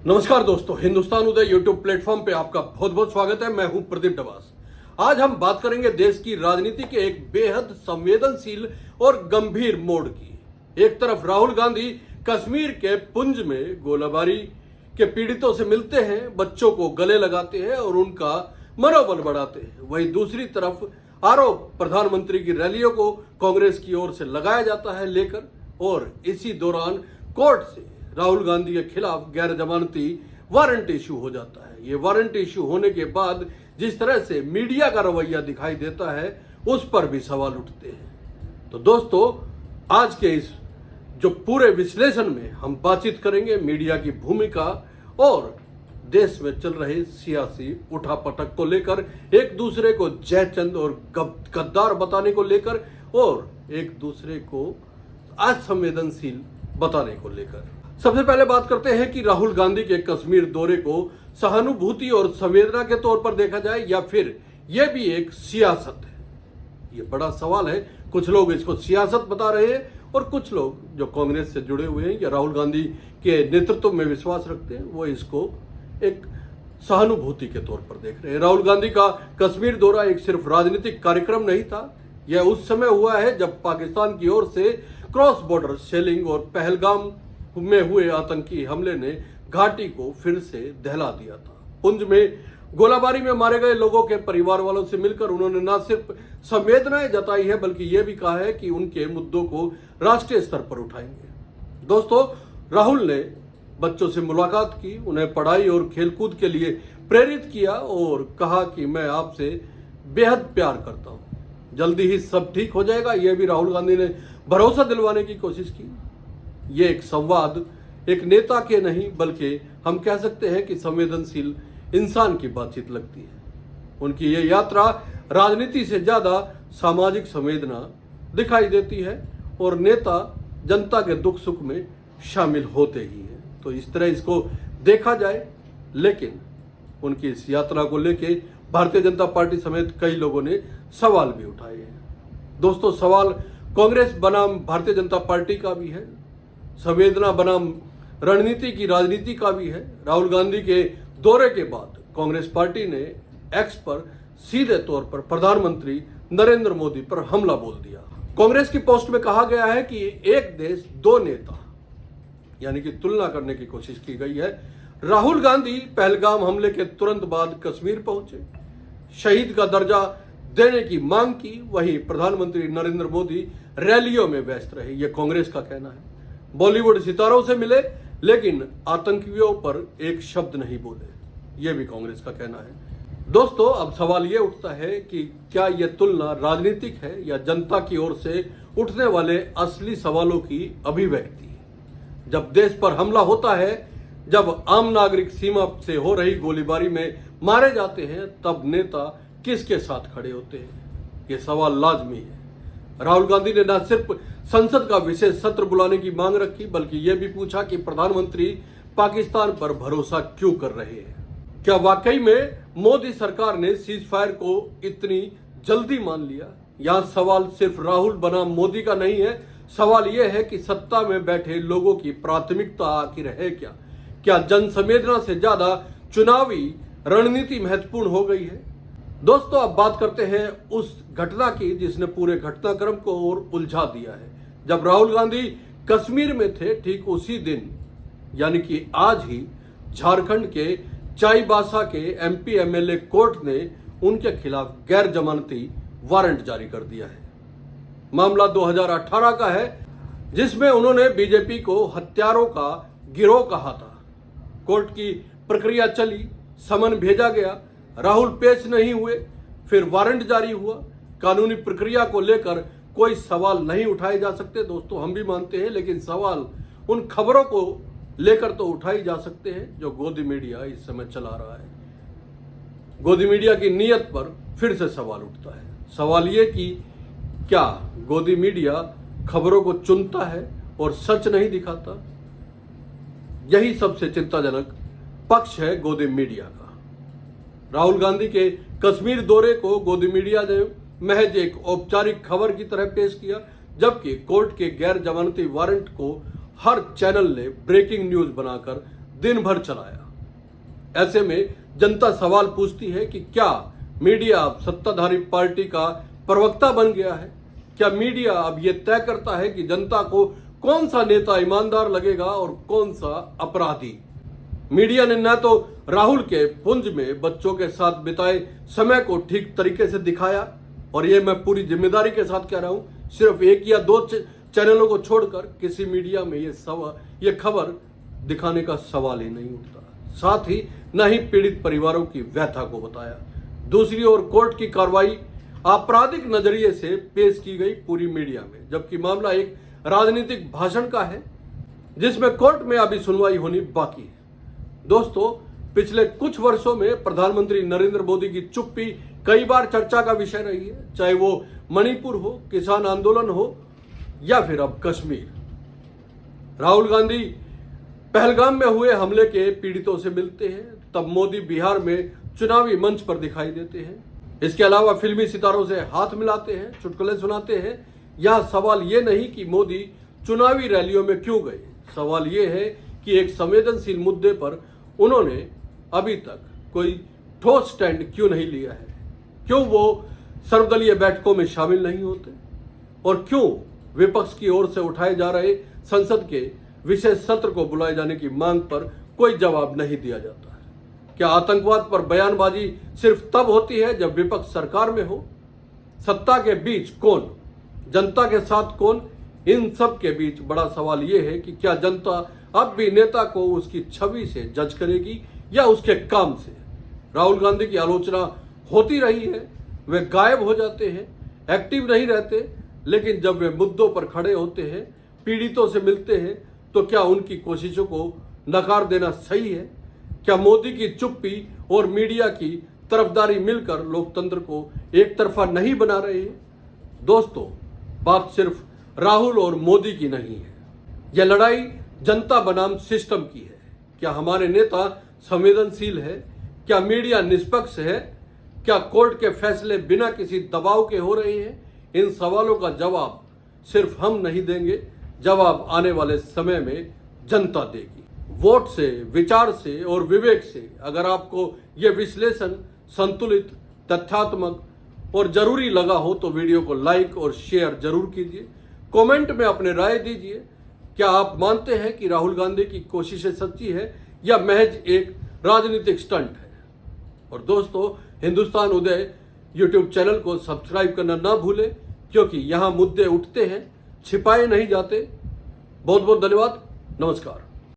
नमस्कार दोस्तों, हिंदुस्तान उदय YouTube platform पे आपका बहुत बहुत स्वागत है। मैं हूं प्रदीप डबास। आज हम बात करेंगे देश की राजनीति के एक बेहद संवेदनशील और गंभीर मोड़ की। एक तरफ राहुल गांधी कश्मीर के पुंछ में गोलाबारी के पीड़ितों से मिलते हैं, बच्चों को गले लगाते हैं और उनका मनोबल बढ़ाते हैं। वहीं दूसरी तरफ आरोप प्रधानमंत्री की रैलियों को कांग्रेस की ओर से लगाया जाता है लेकर, और इसी दौरान कोर्ट से राहुल गांधी के खिलाफ गैर जमानती वारंट इशू हो जाता है। ये वारंट इशू होने के बाद जिस तरह से मीडिया का रवैया दिखाई देता है, उस पर भी सवाल उठते हैं। तो दोस्तों, आज के इस जो पूरे विश्लेषण में हम बातचीत करेंगे मीडिया की भूमिका और देश में चल रहे सियासी उठापटक को लेकर, एक दूसरे को जयचंद और गद्दार बताने को लेकर और एक दूसरे को असंवेदनशील बताने को लेकर। सबसे पहले बात करते हैं कि राहुल गांधी के कश्मीर दौरे को सहानुभूति और संवेदना के तौर पर देखा जाए या फिर यह भी एक सियासत है। यह बड़ा सवाल है। कुछ लोग इसको सियासत बता रहे हैं और कुछ लोग जो कांग्रेस से जुड़े हुए हैं या राहुल गांधी के नेतृत्व में विश्वास रखते हैं, वो इसको एक सहानुभूति के तौर पर देख रहे हैं। राहुल गांधी का कश्मीर दौरा एक सिर्फ राजनीतिक कार्यक्रम नहीं था। यह उस समय हुआ है जब पाकिस्तान की ओर से क्रॉस बॉर्डर शेलिंग और पहलगाम में हुए आतंकी हमले ने घाटी को फिर से दहला दिया था। पुंछ में गोलाबारी में मारे गए लोगों के परिवार वालों से मिलकर उन्होंने न सिर्फ संवेदनाएं जताई है, बल्कि यह भी कहा है कि उनके मुद्दों को राष्ट्रीय स्तर पर उठाएंगे। दोस्तों, राहुल ने बच्चों से मुलाकात की, उन्हें पढ़ाई और खेलकूद के लिए प्रेरित किया और कहा कि मैं आपसे बेहद प्यार करता हूं, जल्दी ही सब ठीक हो जाएगा। यह भी राहुल गांधी ने भरोसा दिलवाने की कोशिश की। ये एक संवाद एक नेता के नहीं, बल्कि हम कह सकते हैं कि संवेदनशील इंसान की बातचीत लगती है। उनकी ये यात्रा राजनीति से ज्यादा सामाजिक संवेदना दिखाई देती है और नेता जनता के दुख सुख में शामिल होते ही हैं। तो इस तरह इसको देखा जाए, लेकिन उनकी इस यात्रा को लेके भारतीय जनता पार्टी समेत कई लोगों ने सवाल भी उठाए हैं। दोस्तों, सवाल कांग्रेस बनाम भारतीय जनता पार्टी का भी है, संवेदना बनाम रणनीति की राजनीति का भी है। राहुल गांधी के दौरे के बाद कांग्रेस पार्टी ने एक्स पर सीधे तौर पर प्रधानमंत्री नरेंद्र मोदी पर हमला बोल दिया। कांग्रेस की पोस्ट में कहा गया है कि एक देश दो नेता, यानी कि तुलना करने की कोशिश की गई है। राहुल गांधी पहलगाम हमले के तुरंत बाद कश्मीर पहुंचे, शहीद का दर्जा देने की मांग की। वहीं प्रधानमंत्री नरेंद्र मोदी रैलियों में व्यस्त रहे, यह कांग्रेस का कहना है। बॉलीवुड सितारों से मिले, लेकिन आतंकियों पर एक शब्द नहीं बोले, यह भी कांग्रेस का कहना है। दोस्तों, अब सवाल यह उठता है कि क्या यह तुलना राजनीतिक है या जनता की ओर से उठने वाले असली सवालों की अभिव्यक्ति। जब देश पर हमला होता है, जब आम नागरिक सीमा से हो रही गोलीबारी में मारे जाते हैं, तब नेता किसके साथ खड़े होते हैं? यह सवाल लाजमी है। राहुल गांधी ने न सिर्फ संसद का विशेष सत्र बुलाने की मांग रखी, बल्कि यह भी पूछा कि प्रधानमंत्री पाकिस्तान पर भरोसा क्यों कर रहे हैं। क्या वाकई में मोदी सरकार ने सीज फायर को इतनी जल्दी मान लिया? यहां सवाल सिर्फ राहुल बनाम मोदी का नहीं है। सवाल यह है कि सत्ता में बैठे लोगों की प्राथमिकता आखिर है क्या? क्या जन संवेदना से ज्यादा चुनावी रणनीति महत्वपूर्ण हो गई है? दोस्तों, अब बात करते हैं उस घटना की जिसने पूरे घटनाक्रम को और उलझा दिया है। जब राहुल गांधी कश्मीर में थे, ठीक उसी दिन यानी कि आज ही झारखंड के चाईबासा के एमपी एमएलए कोर्ट ने उनके खिलाफ गैर जमानती वारंट जारी कर दिया है। मामला 2018 का है, जिसमें उन्होंने बीजेपी को हत्यारों का गिरोह कहा था। कोर्ट की प्रक्रिया चली, समन भेजा गया, राहुल पेश नहीं हुए, फिर वारंट जारी हुआ। कानूनी प्रक्रिया को लेकर कोई सवाल नहीं उठाए जा सकते, दोस्तों, हम भी मानते हैं, लेकिन सवाल उन खबरों को लेकर तो उठाई जा सकते हैं जो गोदी मीडिया इस समय चला रहा है। गोदी मीडिया की नीयत पर फिर से सवाल उठता है। सवाल ये कि क्या गोदी मीडिया खबरों को चुनता है और सच नहीं दिखाता? यही सबसे चिंताजनक पक्ष है गोदी मीडिया का। राहुल गांधी के कश्मीर दौरे को गोदी मीडिया ने महज एक औपचारिक खबर की तरह पेश किया, जबकि कोर्ट के गैर जमानती वारंट को हर चैनल ने ब्रेकिंग न्यूज बनाकर दिन भर चलाया। ऐसे में जनता सवाल पूछती है कि क्या मीडिया अब सत्ताधारी पार्टी का प्रवक्ता बन गया है? क्या मीडिया अब यह तय करता है कि जनता को कौन सा नेता ईमानदार लगेगा और कौन सा अपराधी? मीडिया ने न तो राहुल के पुंज में बच्चों के साथ बिताए समय को ठीक तरीके से दिखाया, और ये मैं पूरी जिम्मेदारी के साथ कह रहा हूं, सिर्फ एक या दो चैनलों को छोड़कर किसी मीडिया में ये खबर दिखाने का सवाल ही नहीं उठता। साथ ही न ही पीड़ित परिवारों की व्यथा को बताया। दूसरी ओर कोर्ट की कार्रवाई आपराधिक नजरिए से पेश की गई पूरी मीडिया में, जबकि मामला एक राजनीतिक भाषण का है जिसमें कोर्ट में अभी सुनवाई होनी बाकी है। दोस्तों, पिछले कुछ वर्षों में प्रधानमंत्री नरेंद्र मोदी की चुप्पी कई बार चर्चा का विषय रही है, चाहे वो मणिपुर हो, किसान आंदोलन हो या फिर अब कश्मीर। राहुल गांधी पहलगाम में हुए हमले के पीड़ितों से मिलते हैं, तब मोदी बिहार में चुनावी मंच पर दिखाई देते हैं। इसके अलावा फिल्मी सितारों से हाथ मिलाते हैं, चुटकुले सुनाते हैं। यह सवाल ये नहीं कि मोदी चुनावी रैलियों में क्यों गए, सवाल ये है कि एक संवेदनशील मुद्दे पर उन्होंने अभी तक कोई ठोस स्टैंड क्यों नहीं लिया है? क्यों वो सर्वदलीय बैठकों में शामिल नहीं होते? और क्यों विपक्ष की ओर से उठाए जा रहे संसद के विशेष सत्र को बुलाए जाने की मांग पर कोई जवाब नहीं दिया जाता है? क्या आतंकवाद पर बयानबाजी सिर्फ तब होती है जब विपक्ष सरकार में हो? सत्ता के बीच कौन, जनता के साथ कौन? इन सब के बीच बड़ा सवाल यह है कि क्या जनता अब भी नेता को उसकी छवि से जज करेगी या उसके काम से? राहुल गांधी की आलोचना होती रही है, वे गायब हो जाते हैं, एक्टिव नहीं रहते, लेकिन जब वे मुद्दों पर खड़े होते हैं, पीड़ितों से मिलते हैं, तो क्या उनकी कोशिशों को नकार देना सही है? क्या मोदी की चुप्पी और मीडिया की तरफदारी मिलकर लोकतंत्र को एक तरफा नहीं बना रहे हैं? दोस्तों, बात सिर्फ राहुल और मोदी की नहीं है, यह लड़ाई जनता बनाम सिस्टम की है। क्या हमारे नेता संवेदनशील है? क्या मीडिया निष्पक्ष है? क्या कोर्ट के फैसले बिना किसी दबाव के हो रहे हैं? इन सवालों का जवाब सिर्फ हम नहीं देंगे, जवाब आने वाले समय में जनता देगी। वोट से, विचार से और विवेक से। अगर आपको यह विश्लेषण संतुलित, तथ्यात्मक और जरूरी लगा हो तो वीडियो को लाइक और शेयर जरूर कीजिए। कमेंट में अपने राय दीजिए। क्या आप मानते हैं कि राहुल गांधी की कोशिशें सच्ची है या महज एक राजनीतिक स्टंट है? और दोस्तों, हिंदुस्तान उदय यूट्यूब चैनल को सब्सक्राइब करना ना भूलें, क्योंकि यहाँ मुद्दे उठते हैं, छिपाए नहीं जाते। बहुत बहुत धन्यवाद। नमस्कार।